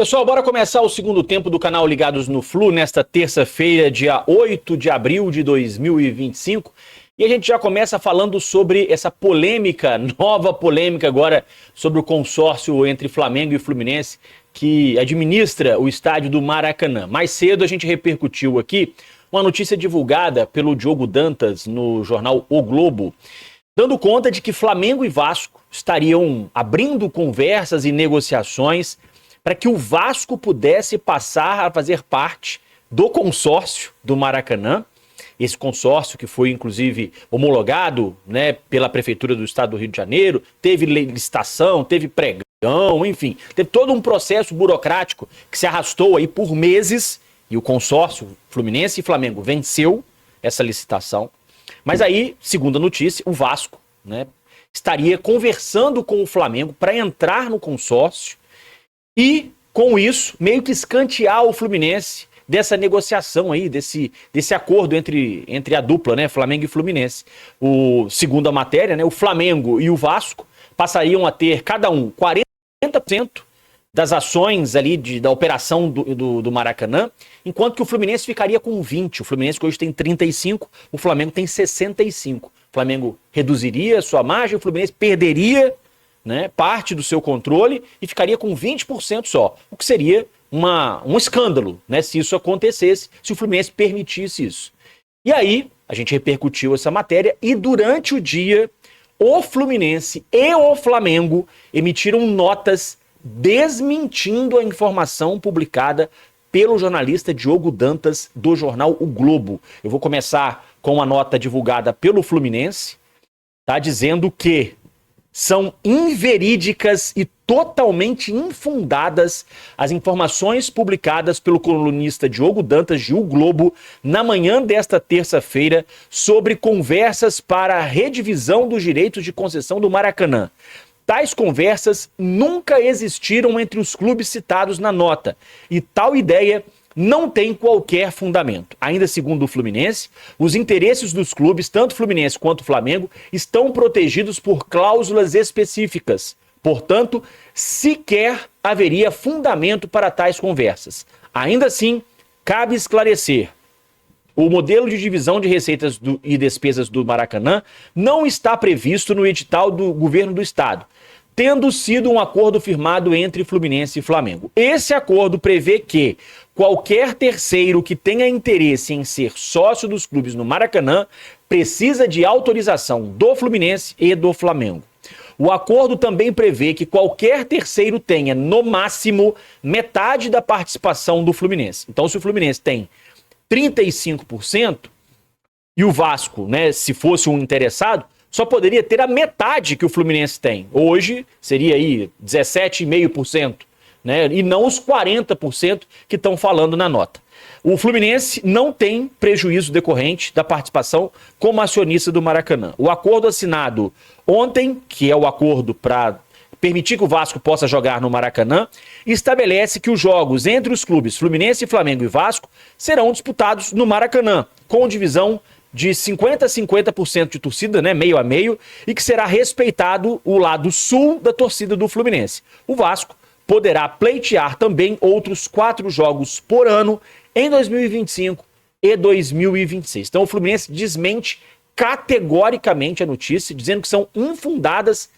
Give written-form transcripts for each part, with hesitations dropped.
Pessoal, bora começar o segundo tempo do canal Ligados no Flu, nesta terça-feira, dia 8 de abril de 2025. E a gente já começa falando sobre essa polêmica, nova polêmica agora, sobre o consórcio entre Flamengo e Fluminense, que administra o estádio do Maracanã. Mais cedo a gente repercutiu aqui uma notícia divulgada pelo Diogo Dantas no jornal O Globo, dando conta de que Flamengo e Vasco estariam abrindo conversas e negociações para que o Vasco pudesse passar a fazer parte do consórcio do Maracanã. Esse consórcio que foi, inclusive, homologado, né, pela Prefeitura do Estado do Rio de Janeiro, teve licitação, teve pregão, enfim, teve todo um processo burocrático que se arrastou aí por meses, e o consórcio Fluminense e Flamengo venceu essa licitação. Mas aí, segundo a notícia, o Vasco, né, estaria conversando com o Flamengo para entrar no consórcio e, com isso, meio que escantear o Fluminense dessa negociação aí, desse acordo entre a dupla, né, Flamengo e Fluminense. Segundo a matéria, né, o Flamengo e o Vasco passariam a ter, cada um, 40% das ações ali da operação do Maracanã, enquanto que o Fluminense ficaria com 20%. O Fluminense que hoje tem 35%, o Flamengo tem 65%. O Flamengo reduziria sua margem, o Fluminense perderia, né, parte do seu controle e ficaria com 20% só, o que seria um escândalo, né, se isso acontecesse, se o Fluminense permitisse isso. E aí, a gente repercutiu essa matéria e durante o dia, o Fluminense e o Flamengo emitiram notas desmentindo a informação publicada pelo jornalista Diogo Dantas do jornal O Globo. Eu vou começar com a nota divulgada pelo Fluminense, tá, dizendo que são inverídicas e totalmente infundadas as informações publicadas pelo colunista Diogo Dantas de O Globo na manhã desta terça-feira sobre conversas para a redivisão dos direitos de concessão do Maracanã. Tais conversas nunca existiram entre os clubes citados na nota e tal ideia não tem qualquer fundamento. Ainda segundo o Fluminense, os interesses dos clubes, tanto Fluminense quanto Flamengo, estão protegidos por cláusulas específicas. Portanto, sequer haveria fundamento para tais conversas. Ainda assim, cabe esclarecer: o modelo de divisão de receitas e despesas do Maracanã não está previsto no edital do governo do estado, tendo sido um acordo firmado entre Fluminense e Flamengo. Esse acordo prevê que qualquer terceiro que tenha interesse em ser sócio dos clubes no Maracanã precisa de autorização do Fluminense e do Flamengo. O acordo também prevê que qualquer terceiro tenha, no máximo, metade da participação do Fluminense. Então, se o Fluminense tem 35% e o Vasco, né, se fosse um interessado, só poderia ter a metade que o Fluminense tem. Hoje seria aí 17,5%, né? E não os 40% que estão falando na nota. O Fluminense não tem prejuízo decorrente da participação como acionista do Maracanã. O acordo assinado ontem, que é o acordo para permitir que o Vasco possa jogar no Maracanã, estabelece que os jogos entre os clubes Fluminense, Flamengo e Vasco serão disputados no Maracanã, com divisão de 50% a 50% de torcida, né, meio a meio, e que será respeitado o lado sul da torcida do Fluminense. O Vasco poderá pleitear também outros 4 jogos por ano em 2025 e 2026. Então o Fluminense desmente categoricamente a notícia, dizendo que são infundadas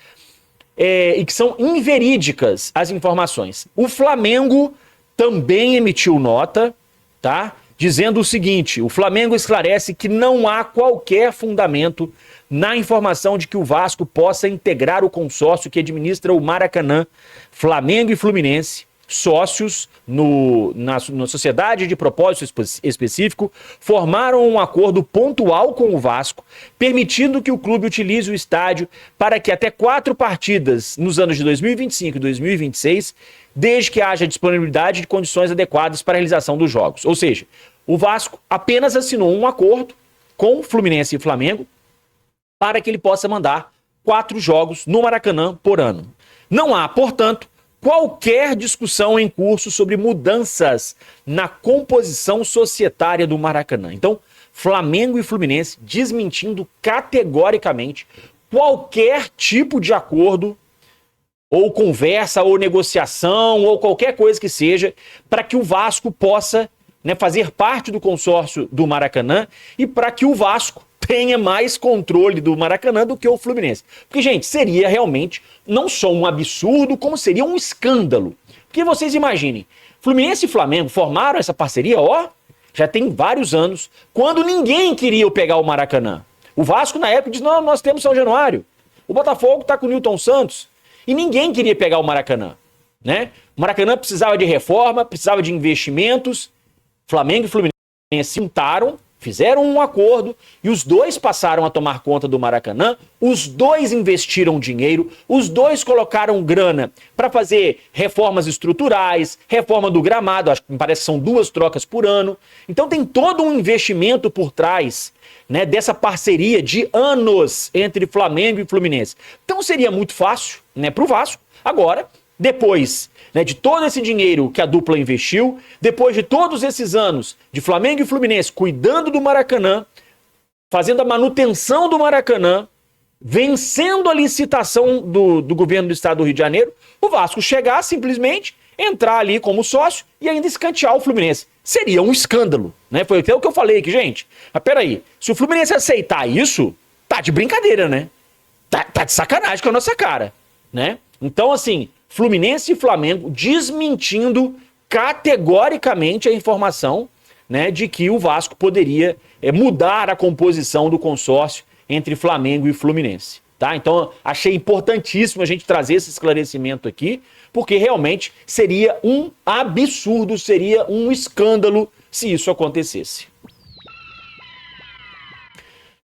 e que são inverídicas as informações. O Flamengo também emitiu nota, tá? Dizendo o seguinte: o Flamengo esclarece que não há qualquer fundamento na informação de que o Vasco possa integrar o consórcio que administra o Maracanã. Flamengo e Fluminense, sócios na sociedade de propósito específico, formaram um acordo pontual com o Vasco, permitindo que o clube utilize o estádio para que até 4 partidas nos anos de 2025 e 2026, desde que haja disponibilidade de condições adequadas para a realização dos jogos. Ou seja, o Vasco apenas assinou um acordo com Fluminense e Flamengo para que ele possa mandar 4 jogos no Maracanã por ano. Não há, portanto, qualquer discussão em curso sobre mudanças na composição societária do Maracanã. Então, Flamengo e Fluminense desmentindo categoricamente qualquer tipo de acordo ou conversa, ou negociação, ou qualquer coisa que seja, para que o Vasco possa, né, fazer parte do consórcio do Maracanã e para que o Vasco tenha mais controle do Maracanã do que o Fluminense. Porque, gente, seria realmente não só um absurdo, como seria um escândalo. Porque vocês imaginem, Fluminense e Flamengo formaram essa parceria, ó, já tem vários anos, quando ninguém queria pegar o Maracanã. O Vasco, na época, disse, não, nós temos São Januário. O Botafogo tá com o Newton Santos. E ninguém queria pegar o Maracanã, né? O Maracanã precisava de reforma, precisava de investimentos. Flamengo e Fluminense se juntaram, fizeram um acordo e os dois passaram a tomar conta do Maracanã, os dois investiram dinheiro, os dois colocaram grana para fazer reformas estruturais, reforma do gramado, acho que me parece que são 2 trocas por ano. Então tem todo um investimento por trás, né, dessa parceria de anos entre Flamengo e Fluminense. Então seria muito fácil, né, para o Vasco. Agora, depois, né, de todo esse dinheiro que a dupla investiu, depois de todos esses anos de Flamengo e Fluminense cuidando do Maracanã, fazendo a manutenção do Maracanã, vencendo a licitação do governo do estado do Rio de Janeiro, o Vasco chegar simplesmente, entrar ali como sócio e ainda escantear o Fluminense. Seria um escândalo, né? Foi até o que eu falei aqui, gente. Mas peraí, se o Fluminense aceitar isso, tá de brincadeira, né? Tá de sacanagem com a nossa cara, né? Então, assim, Fluminense e Flamengo desmentindo categoricamente a informação, né, de que o Vasco poderia mudar a composição do consórcio entre Flamengo e Fluminense. Tá? Então, achei importantíssimo a gente trazer esse esclarecimento aqui, porque realmente seria um absurdo, seria um escândalo se isso acontecesse.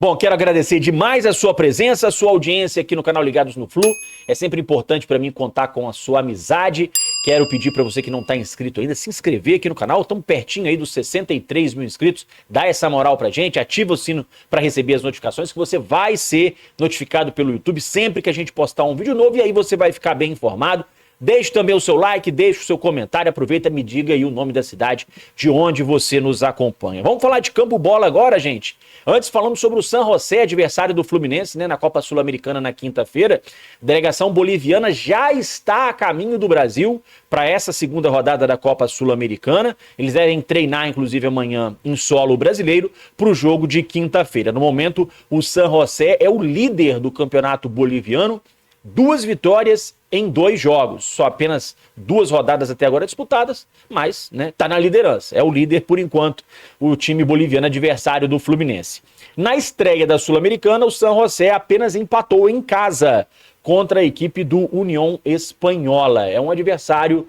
Bom, quero agradecer demais a sua presença, a sua audiência aqui no canal Ligados no Flu. É sempre importante para mim contar com a sua amizade. Quero pedir para você que não está inscrito ainda, se inscrever aqui no canal. Estamos pertinho aí dos 63 mil inscritos. Dá essa moral pra gente, ativa o sino para receber as notificações, que você vai ser notificado pelo YouTube sempre que a gente postar um vídeo novo e aí você vai ficar bem informado. Deixe também o seu like, deixe o seu comentário, aproveita e me diga aí o nome da cidade de onde você nos acompanha. Vamos falar de campo bola agora, gente. Antes falamos sobre o San José, adversário do Fluminense, né, na Copa Sul-Americana na quinta-feira. A delegação boliviana já está a caminho do Brasil para essa segunda rodada da Copa Sul-Americana. Eles devem treinar, inclusive, amanhã em solo brasileiro para o jogo de quinta-feira. No momento, o San José é o líder do campeonato boliviano. 2 vitórias em 2 jogos, só apenas 2 rodadas até agora disputadas, mas, né, tá na liderança, é o líder por enquanto, o time boliviano adversário do Fluminense. Na estreia da Sul-Americana, o San José apenas empatou em casa contra a equipe do União Espanhola. É um adversário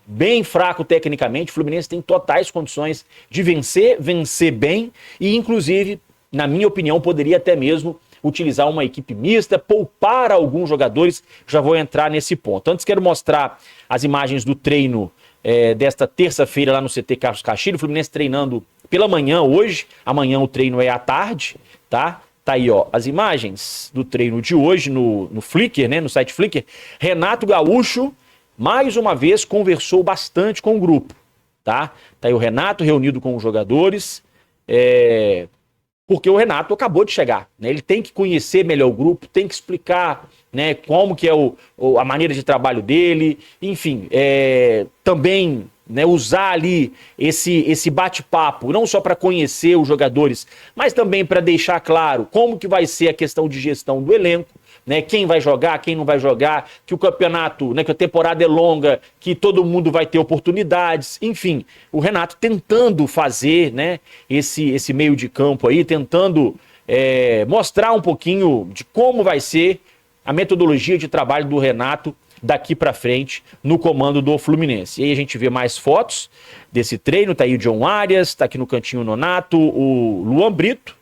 bem fraco tecnicamente, o Fluminense tem totais condições de vencer bem e, inclusive, na minha opinião, poderia até mesmo utilizar uma equipe mista, poupar alguns jogadores, já vou entrar nesse ponto. Antes quero mostrar as imagens do treino desta terça-feira lá no CT Carlos Castilho, o Fluminense treinando pela manhã hoje, amanhã o treino é à tarde, tá? Tá aí, ó, as imagens do treino de hoje no Flickr, né, no site Flickr. Renato Gaúcho, mais uma vez, conversou bastante com o grupo, tá? Tá aí o Renato reunido com os jogadores, porque o Renato acabou de chegar, né? Ele tem que conhecer melhor o grupo, tem que explicar, né, como que é a maneira de trabalho dele, enfim, também, né, usar ali esse bate-papo, não só para conhecer os jogadores, mas também para deixar claro como que vai ser a questão de gestão do elenco, né, quem vai jogar, quem não vai jogar, que o campeonato, né, que a temporada é longa, que todo mundo vai ter oportunidades, enfim, o Renato tentando fazer, né, esse meio de campo aí, tentando mostrar um pouquinho de como vai ser a metodologia de trabalho do Renato daqui para frente no comando do Fluminense. E aí a gente vê mais fotos desse treino, tá aí o John Arias, tá aqui no cantinho o Nonato, o Luan Brito,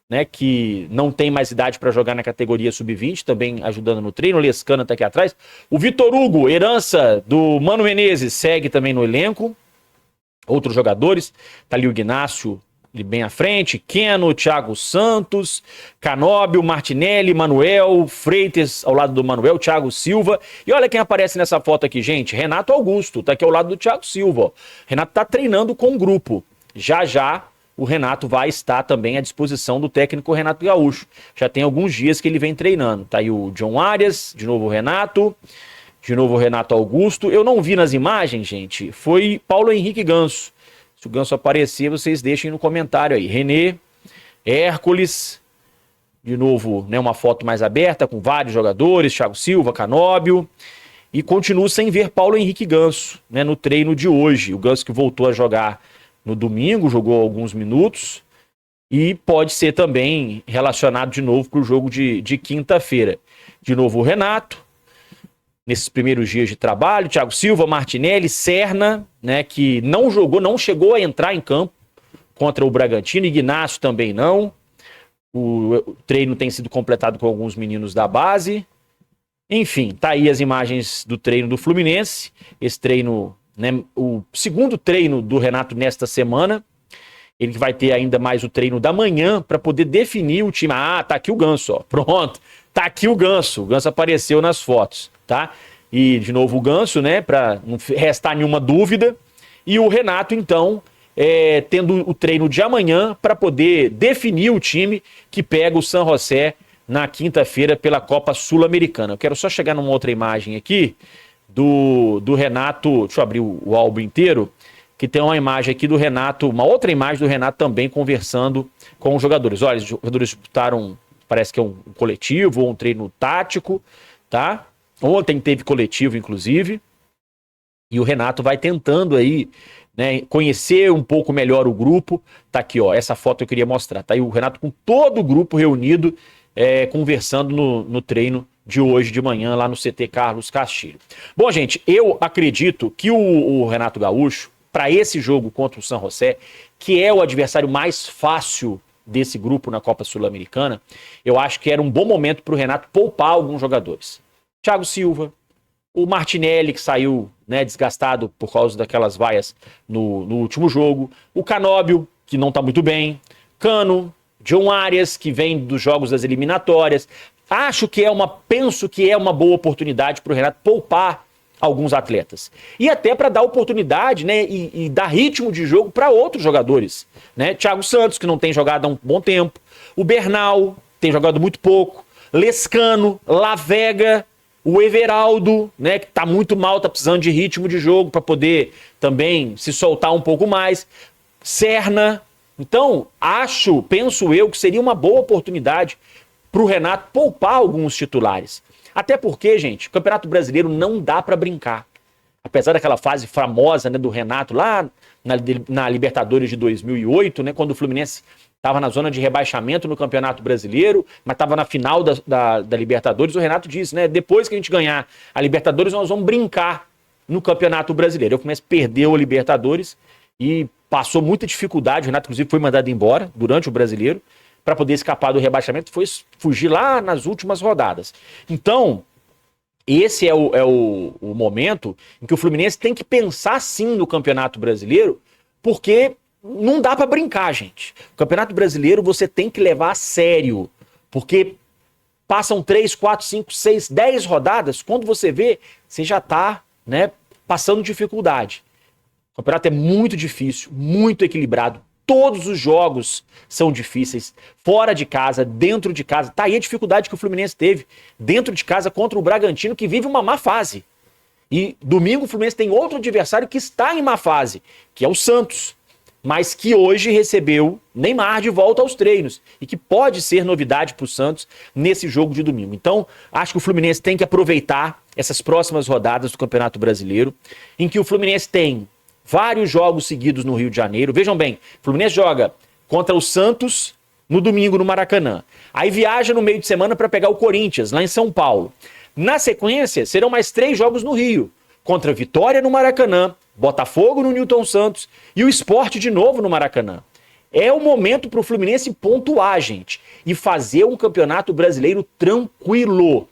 né, que não tem mais idade para jogar na categoria sub-20, também ajudando no treino, o Lescana tá aqui atrás. O Vitor Hugo, herança do Mano Menezes, segue também no elenco. Outros jogadores, tá ali o Ignácio ali bem à frente, Keno, Thiago Santos, Canóbio, Martinelli, Manuel, Freitas ao lado do Manuel, Thiago Silva. E olha quem aparece nessa foto aqui, gente, Renato Augusto, tá aqui ao lado do Thiago Silva. Ó. Renato tá treinando com o grupo. Já o Renato vai estar também à disposição do técnico Renato Gaúcho. Já tem alguns dias que ele vem treinando. Tá aí o John Arias, de novo o Renato. De novo o Renato Augusto. Eu não vi nas imagens, gente. Foi Paulo Henrique Ganso. Se o Ganso aparecer, vocês deixem no comentário aí. René, Hércules. De novo, né, uma foto mais aberta com vários jogadores. Thiago Silva, Canóbio. E continuo sem ver Paulo Henrique Ganso, né, no treino de hoje. O Ganso que voltou a jogar no domingo, jogou alguns minutos. E pode ser também relacionado de novo para o jogo de quinta-feira. De novo o Renato, nesses primeiros dias de trabalho. Thiago Silva, Martinelli, Serna, né, que não jogou, não chegou a entrar em campo contra o Bragantino. Ignacio também não. O treino tem sido completado com alguns meninos da base. Enfim, tá aí as imagens do treino do Fluminense. Esse treino, né, o segundo treino do Renato nesta semana. Ele vai ter ainda mais o treino da manhã para poder definir o time. Ah, tá aqui o Ganso, ó. Pronto. Tá aqui o Ganso. O Ganso apareceu nas fotos, tá? E, de novo, o Ganso, né? Para não restar nenhuma dúvida. E o Renato, então, tendo o treino de amanhã para poder definir o time que pega o San José na quinta-feira pela Copa Sul-Americana. Eu quero só chegar numa outra imagem aqui do Renato. Deixa eu abrir o álbum inteiro. Que tem uma imagem aqui do Renato, uma outra imagem do Renato também conversando com os jogadores. Olha, os jogadores disputaram, parece que é um coletivo ou um treino tático, tá? Ontem teve coletivo, inclusive. E o Renato vai tentando aí, né, conhecer um pouco melhor o grupo. Tá aqui, ó, essa foto eu queria mostrar. Tá aí o Renato com todo o grupo reunido, conversando no treino de hoje de manhã lá no CT Carlos Castilho. Bom, gente, eu acredito que o Renato Gaúcho, para esse jogo contra o San José, que é o adversário mais fácil desse grupo na Copa Sul-Americana, eu acho que era um bom momento para o Renato poupar alguns jogadores. Thiago Silva, o Martinelli, que saiu, né, desgastado por causa daquelas vaias no último jogo, o Canóbio, que não está muito bem, Cano, John Arias, que vem dos jogos das eliminatórias. Penso que é uma boa oportunidade para o Renato poupar alguns atletas. E até para dar oportunidade, né, e dar ritmo de jogo para outros jogadores, né? Thiago Santos, que não tem jogado há um bom tempo. O Bernal tem jogado muito pouco. Lescano, Lavega, o Everaldo, né, que tá muito mal, tá precisando de ritmo de jogo para poder também se soltar um pouco mais. Serna. Então, penso eu que seria uma boa oportunidade para o Renato poupar alguns titulares. Até porque, gente, o Campeonato Brasileiro não dá para brincar. Apesar daquela fase famosa, né, do Renato lá na Libertadores de 2008, né, quando o Fluminense estava na zona de rebaixamento no Campeonato Brasileiro, mas estava na final da Libertadores, o Renato disse, né, depois que a gente ganhar a Libertadores, nós vamos brincar no Campeonato Brasileiro. O Fluminense perdeu a Libertadores e passou muita dificuldade. O Renato, inclusive, foi mandado embora durante o Brasileiro, para poder escapar do rebaixamento, foi fugir lá nas últimas rodadas. Então, esse é o momento em que o Fluminense tem que pensar sim no Campeonato Brasileiro, porque não dá para brincar, gente. O Campeonato Brasileiro você tem que levar a sério, porque passam 3, 4, 5, 6, 10 rodadas, quando você vê, você já está, né, passando dificuldade. O campeonato é muito difícil, muito equilibrado. Todos os jogos são difíceis, fora de casa, dentro de casa. Tá aí a dificuldade que o Fluminense teve dentro de casa contra o Bragantino, que vive uma má fase. E domingo o Fluminense tem outro adversário que está em má fase, que é o Santos, mas que hoje recebeu Neymar de volta aos treinos e que pode ser novidade para o Santos nesse jogo de domingo. Então, acho que o Fluminense tem que aproveitar essas próximas rodadas do Campeonato Brasileiro, em que o Fluminense tem vários jogos seguidos no Rio de Janeiro. Vejam bem, o Fluminense joga contra o Santos no domingo no Maracanã. Aí viaja no meio de semana para pegar o Corinthians, lá em São Paulo. Na sequência, serão mais 3 jogos no Rio. Contra Vitória no Maracanã, Botafogo no Newton Santos e o Sport de novo no Maracanã. É o momento para o Fluminense pontuar, gente, e fazer um campeonato brasileiro tranquilo.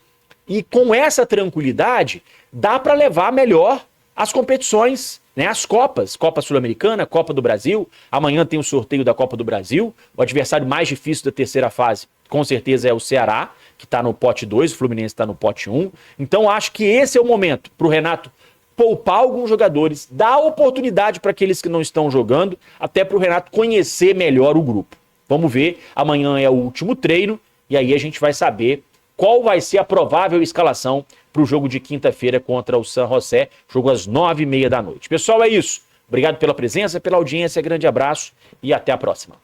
E com essa tranquilidade, dá para levar melhor as competições, né, as Copas, Copa Sul-Americana, Copa do Brasil. Amanhã tem o sorteio da Copa do Brasil. O adversário mais difícil da terceira fase, com certeza, é o Ceará, que está no pote 2, o Fluminense está no pote 1. Então, acho que esse é o momento para o Renato poupar alguns jogadores, dar oportunidade para aqueles que não estão jogando, até para o Renato conhecer melhor o grupo. Vamos ver, amanhã é o último treino, e aí a gente vai saber qual vai ser a provável escalação para o jogo de quinta-feira contra o San José, jogo às 9h30 da noite. Pessoal, é isso. Obrigado pela presença, pela audiência, grande abraço e até a próxima.